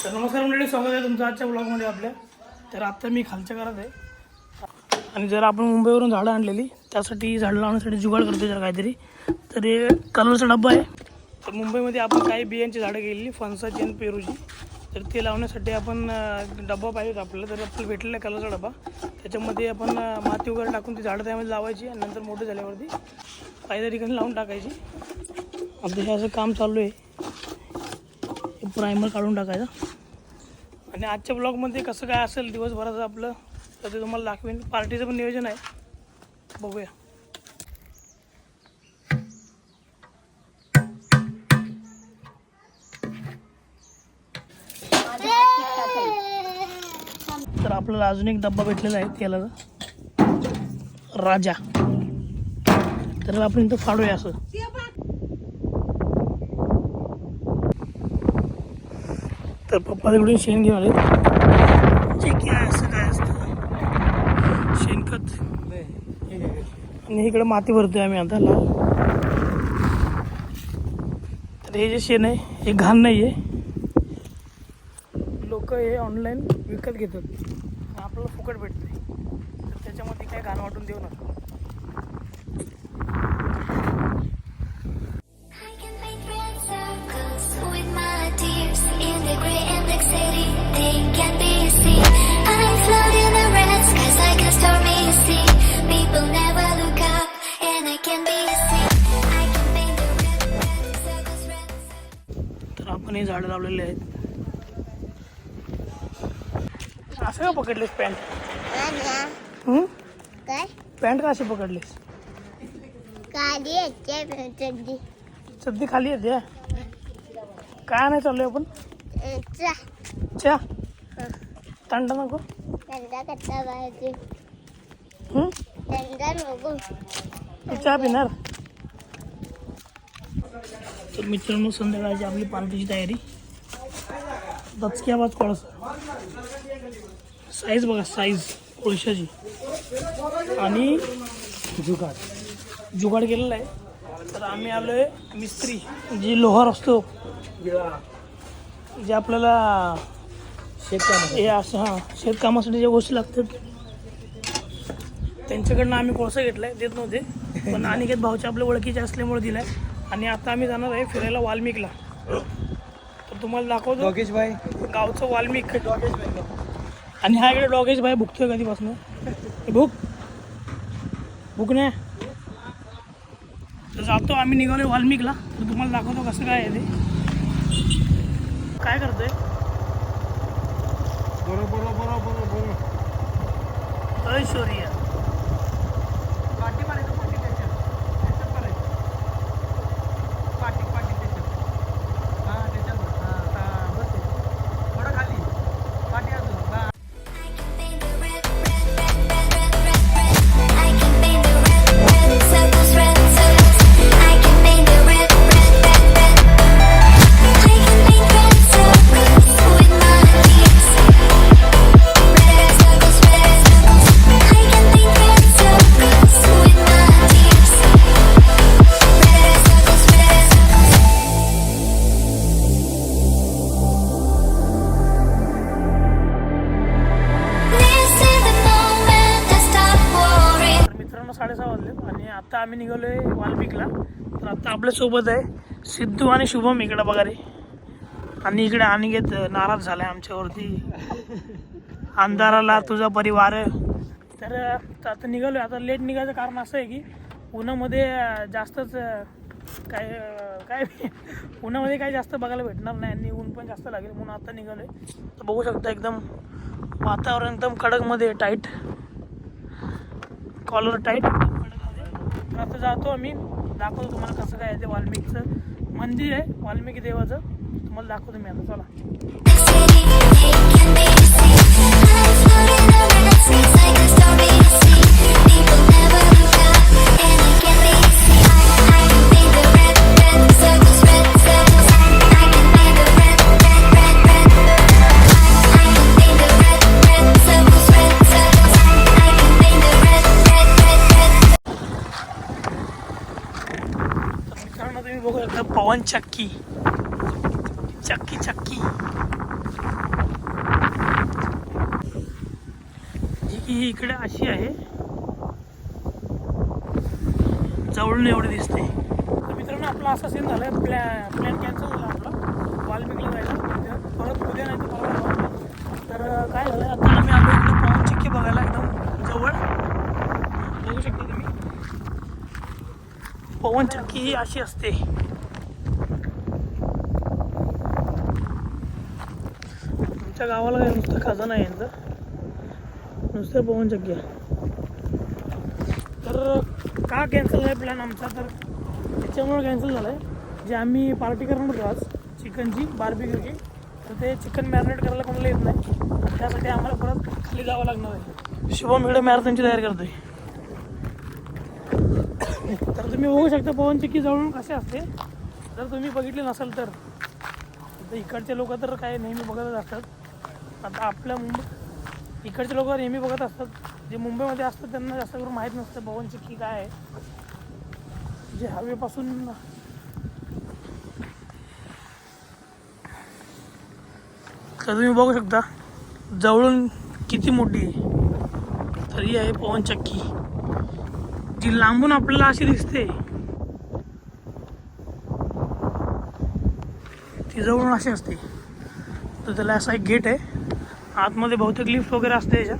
तर नमस्कार मंडळी, स्वागत आहे तुमचं आजच्या ब्लॉगमध्ये आपल्या. तर आत्ता मी खालच्या घरात आहे आणि जर आपण मुंबईवरून झाडं आणलेली त्यासाठी झाडं लावण्यासाठी जुगाड करतो जर काहीतरी. तर हे कलरचा डब्बा आहे. तर मुंबईमध्ये आपण काही बियांची झाडं गेलेली फणसाची आणि पेरूची, तर ते लावण्यासाठी आपण डब्बा पाहिजे होता आपल्याला. तर आपल्याला भेटलेला आहे कलरचा डब्बा. त्याच्यामध्ये आपण माती वगैरे टाकून ती झाडं त्यामध्ये लावायची आणि नंतर मोठे झाल्यावरती काहीतरी ठिकाणी लावून टाकायची. आता हे असं काम चालू आहे, प्रायमर काढून टाकायचं. आणि आजच्या ब्लॉगमध्ये कसं काय असेल दिवसभराचं आपलं तर ते तुम्हाला दाखवेन. पार्टीचं पण नियोजन आहे, बघूया. तर आपल्याला अजून एक डब्बा भेटलेला आहे तेलाचा, राजा. तर आपण इथं फाडूया असं. तर पप्पा तिकडून शेण घेऊन आले. जे की असं काय असतं शेणखत. आणि इकडे माती भरतोय आम्ही आता लाल. तर हे जे शेण आहे हे घाण नाही आहे, लोक हे ऑनलाईन विकत घेतात, आपल्याला फुकट भेटते. तर त्याच्यामध्ये काय घाण वाटून देऊ नका. तर आपण हे झाडं लावलेले आहेत. असं का पकडलेस पॅन्ट? काय पॅन्ट का अशी पकडलीस? खाली चड्डी सध्या खाली येते. काय नाही चाललंय आपण? चहा थंड नको. थंडा कच्चा पाहिजे. थंडा नको. तू चहा पिणार? तर मित्रांनो, संध्याकाळची आपली पार्टीची तयारी. दचकी आवाज कोळसा, साईज बघा, साईज कोळशाची. आणि जुगाड केलेला आहे. तर आम्ही आलो आहे मिस्त्री, जी लोहार असतो जे आपल्याला शेतकाम हे असं हां शेतकामासाठी ज्या गोष्टी लागतात त्यांच्याकडनं आम्ही कोळसा घेतला आहे. देत नव्हते पण अनिकेत भाऊचे आपल्या ओळखीचे असल्यामुळे दिला आहे. आणि आता आम्ही जाणार आहे फिरायला वाल्मिकला. तर तुम्हाला दाखवतो डॉगेश भाई गावचं वाल्मिक. आणि हा इकडे डॉगेश भाई भुकतोय कधीपासून. भूक नाही. तर जातो आम्ही, निघालो वाल्मिकला. तर तुम्हाला दाखवतो कसं काय आहे ते. काय करतोय? ऐश्वर्या आणि आता आम्ही निघालो आहे वाल्मिकला. तर आता आपल्यासोबत आहे सिद्धू आणि शुभम इकडं बघा रे. आणि इकडे अनिकेत नाराज झाला आहे आमच्यावरती. अंधाराला तुझा परिवार. तर आता निघालो आहे. आता लेट निघायचं कारण असं आहे की उन्हामध्ये जास्तच काय उन्हामध्ये काही जास्त बघायला भेटणार नाही आणि ऊन पण जास्त लागेल म्हणून आता निघालो आहे. तर बघू शकता एकदम वातावरण एकदम कडकमध्ये, टाईट कॉलर टाईट. तर आता जातो आम्ही, दाखवतो तुम्हाला कसं काय आहे ते. वाल्मिकचं मंदिर आहे, वाल्मिकी देवाचं, तुम्हाला दाखवतो मी आता. चला. तुम्ही बघू एकदा पवन चक्की चक्की चक्की चक्की ही इकडे अशी आहे, जवळून एवढी दिसते. तर मित्रांनो आपला असा सीन झाला आहे, प्लॅन कॅन्सल झाला आपला वाल्मिकीला जायला. परत उद्या नाही तर परवा. तर काय झालं, आता आम्ही आलो इकडे पवन चक्की बघायला एकदम जवळ. बघू शकता तुम्ही, पवन चक्की ही अशी असते. आमच्या गावाला काय नुसतं खजाना आहे यांचं, नुसतं पवन चक्की. तर का कॅन्सल आहे प्लॅन आमचा, तर त्याच्यामुळे कॅन्सल झाला आहे. जे आम्ही पार्टी करणार होतो आज चिकनची बार्बिक्यूची, तर ते चिकन मॅरिनेट करायला कोणाला येत नाही. त्यासाठी आम्हाला परत खाली जावं लागणार आहे. शुभम इकडे मॅरेथॉनची तयारी करतोय. तर तुम्ही बघू शकता पवन चक्की जवळून कसे असते. जर तुम्ही बघितले नसाल तर इकडचे लोक तर काय नेहमी बघतच असतात. आता आपल्या इकडचे लोक नेहमी बघत असतात. जे मुंबईमध्ये असतात त्यांना जास्त करून माहीत नसतं पवन चक्की काय आहे. जे हवेपासून तर तुम्ही बघू शकता जवळून किती मोठी आहे. तरी आहे पवन चक्की, जी लांबून आपल्याला अशी दिसते ती जवळून अशी असते. तर त्याला असा एक गेट आहे, आतमध्ये बहुतेक लिफ्ट वगैरे असते. याच्यात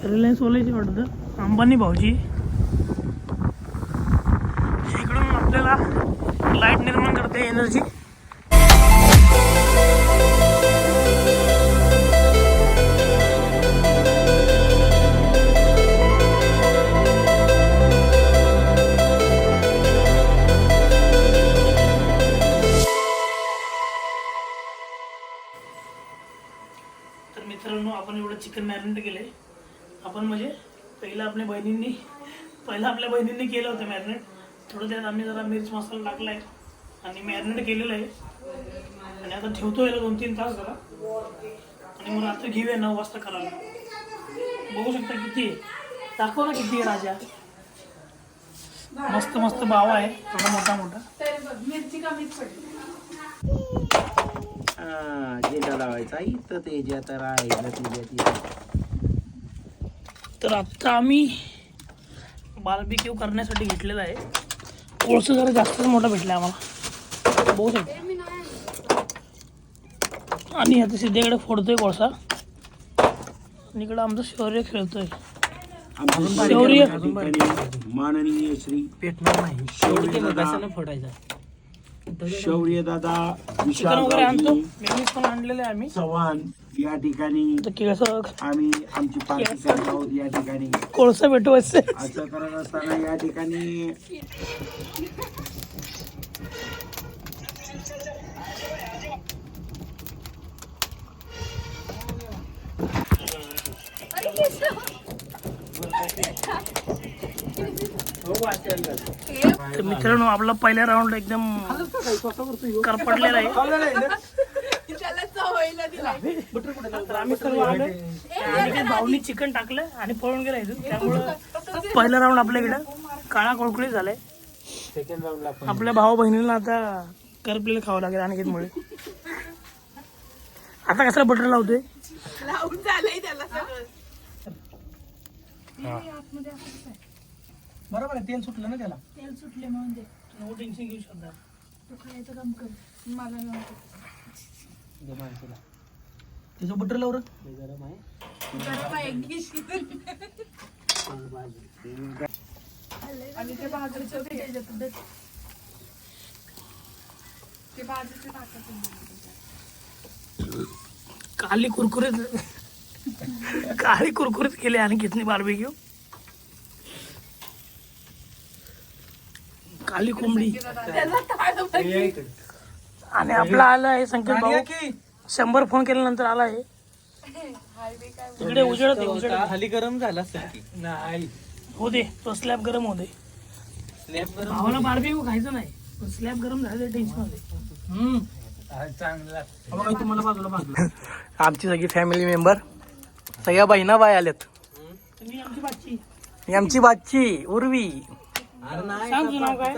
रिलायन्स वाल्याची वाटतं, अंबानी भाऊजी. इकडून आपल्याला लाईट निर्माण करते, एनर्जी. तर मित्रांनो आपण एवढं चिकन मॅरिनेट केलंय. आपण म्हणजे पहिलं आपल्या बहिणींनी केलं होतं मॅरिनेट. थोडं त्यात आम्ही जरा मिर्च मसाला टाकला आहे आणि मॅरिनेट केलेलं आहे. आणि आता ठेवतो याला 2-3 तास जरा, आणि मग रात्री घेऊया 9 वाजता करायला. बघू शकता किती आहे, दाखव ना किती आहे राजा. मस्त मस्त बावा आहे, थोडा मोठा मोठा. मिरची कमीच पडली. जेला लावायचा इथं ते जे आता राहायचं. तर आत्ता आम्ही बार्बिक्यू करण्यासाठी घेतलेला आहे. कोळसा जरा जास्तच मोठा भेटला आम्हाला, बघू शकता. आणि आता सिद्धेकडे फोडतोय कोळसा, आणि इकडं आमचं शौर्य खेळतोय. शौर्य माननीय श्री पेटणार नाही, शौर्य दादा चिकन वगैरे आणतो, मेहनीस पण आणलेलं आहे आम्ही. चव्हाण या ठिकाणी कसं आम्ही आमची पार्टी करत आहोत. या ठिकाणी कोळसा भेटवायचं असं करत असताना या ठिकाणी तर मित्रांनो आपला पहिला राऊंड एकदम करपडलेला आहे. तर आम्ही सर्व आलोय आणि भाऊनी चिकन टाकलं आणि पळून गेला इथून. त्यामुळं पहिला राऊंड आपल्याकडं काळा कोळकुळी झालाय. आपल्या भाऊ बहिणीला आता करपलेलं खावं लागेल अनिकेतमुळे. आता कसा बटर लावतोय, लावून झालंय त्याला सगळं. बरोबर आहे. तेल सुटलं ना त्याला, तेल सुटले म्हणून नो टेन्शन घेऊ शकता. तू खायचं काम कर, मला त्याचं बटर लावर गरम आहे आणि ते बाजरीचं ते बाजरीचं टाकायचं. काली कुरकुरीत केले आणि कितनी बार्बिक्यू. काली कोंबडी. आणि आपला आला आहे संकेत भाऊ, 100 फोन केल्यानंतर आला आहे. तिकडे उजेड खाली गरम झाला नाही. हो दे, तो स्लॅब गरम होते. भावाला बार्बिक्यू खायचं नाही, पण स्लॅब गरम झालं टेन्शन होते. आमची सगळी फॅमिली मेंबर, सगळ्या बहिणा बाय आल्यात. आमची बाची उर्वी. सांग तुझं नाव काय.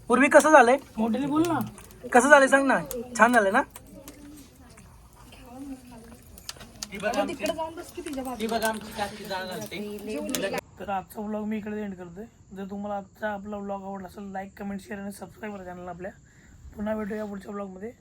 उर्वी कसं झालंय, मोठ्याने बोल ना. कसं झालंय सांग ना. छान झालंय ना. तिकडे जाऊन बस की तिच्या बाजूला. तर आजचा व्लॉग मी इकडे एंड करतोय. जर तुम्हाला आजचा आपला व्लॉग आवडला असेल लाईक कमेंट शेअर आणि सबस्क्राईब करा चॅनल आपल्या. पुन्हा भेटूया पुढच्या व्लॉगमध्ये.